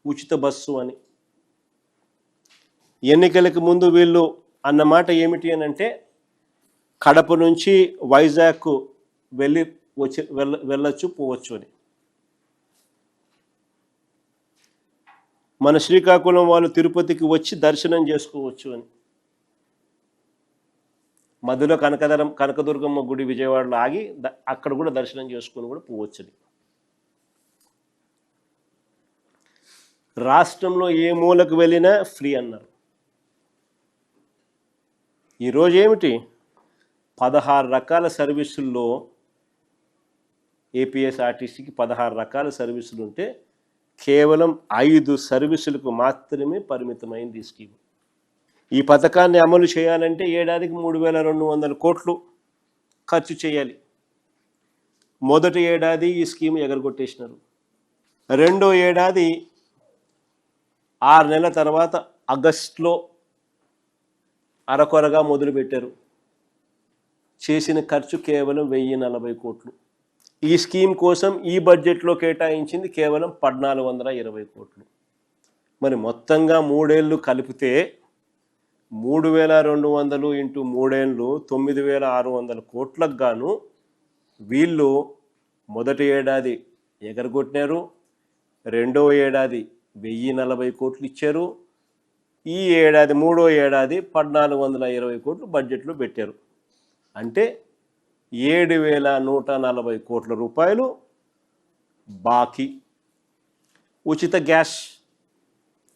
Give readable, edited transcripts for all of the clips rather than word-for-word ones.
ఉచిత బస్సు అని. ఎన్నికలకు ముందు వీళ్ళు అన్నమాట ఏమిటి అని అంటే కడప నుంచి వైజాగ్ వెళ్ళొచ్చు పోవచ్చు అని. మన శ్రీకాకుళం వాళ్ళు తిరుపతికి వచ్చి దర్శనం చేసుకోవచ్చు అని. మధ్యలో కనకదుర్గమ్మ గుడి విజయవాడలో ఆగి అక్కడ కూడా దర్శనం చేసుకొని కూడా పోవచ్చని. రాష్ట్రంలో ఏ మూలకు వెళ్ళినా ఫ్రీ అన్నారు. ఈరోజు ఏమిటి 16 రకాల సర్వీసుల్లో ఏపీఎస్ఆర్టీసీకి 16 రకాల సర్వీసులు ఉంటే కేవలం 5 సర్వీసులకు మాత్రమే పరిమితమైంది ఈ స్కీమ్. ఈ పథకాన్ని అమలు చేయాలంటే ఏడాదికి 3,200 కోట్లు ఖర్చు చేయాలి. మొదటి ఏడాది ఈ స్కీమ్ ఎగరగొట్టేసినారు. రెండో ఏడాది 6 నెలల తర్వాత ఆగస్టులో అరకొరగా మొదలుపెట్టారు. చేసిన ఖర్చు కేవలం 1,040 కోట్లు. ఈ స్కీమ్ కోసం ఈ బడ్జెట్లో కేటాయించింది కేవలం 1,420 కోట్లు. మరి మొత్తంగా 3 ఏళ్ళు కలిపితే 3,200 ఇంటూ 3 ఏళ్ళు 9,600 కోట్లకు గాను వీళ్ళు మొదటి ఏడాది ఎగరగొట్టినారు. రెండో ఏడాది 1,040 కోట్లు ఇచ్చారు. ఈ ఏడాది మూడో ఏడాది 1,420 కోట్లు బడ్జెట్లో పెట్టారు. అంటే 7,140 కోట్ల రూపాయలు బాకీ. ఉచిత గ్యాస్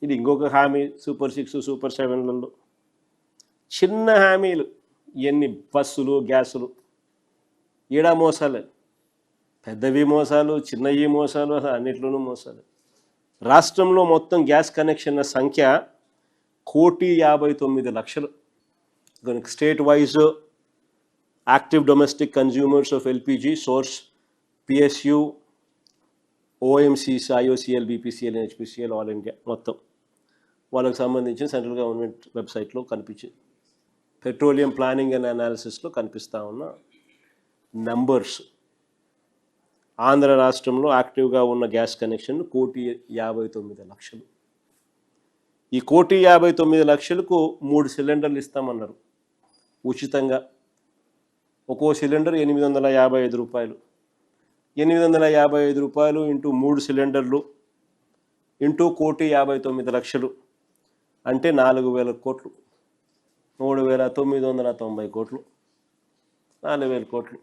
ఇది ఇంకొక హామీ. సూపర్ 6 సూపర్ 7లలో చిన్న హామీలు, ఎన్ని బస్సులు గ్యాసులు. ఈడా మోసాలే, పెద్దవి మోసాలు, చిన్నవి మోసాలు, అన్నిట్లోనూ మోసాలు. రాష్ట్రంలో మొత్తం గ్యాస్ కనెక్షన్ల సంఖ్య 1,59,00,000. State wise active domestic consumers of LPG source PSU OMCs IOCL BPCL HPCL all India మొత్తం వాళ్ళకి సంబంధించిన సెంట్రల్ గవర్నమెంట్ వెబ్సైట్లో కనిపించింది. పెట్రోలియం ప్లానింగ్ అండ్ అనాలిసిస్లో కనిపిస్తూ ఉన్న నంబర్స్. ఆంధ్ర రాష్ట్రంలో యాక్టివ్గా ఉన్న గ్యాస్ కనెక్షన్లు 1,59,00,000. ఈ 1,59,00,000కు 3 సిలిండర్లు ఇస్తామన్నారు ఉచితంగా. ఒక్కో సిలిండర్ 855 రూపాయలు. 855 రూపాయలు ఇంటూ 3 సిలిండర్లు ఇంటూ 1,59,00,000 అంటే 4,000 కోట్లు. 3,990 కోట్లు, 4,000 కోట్లు.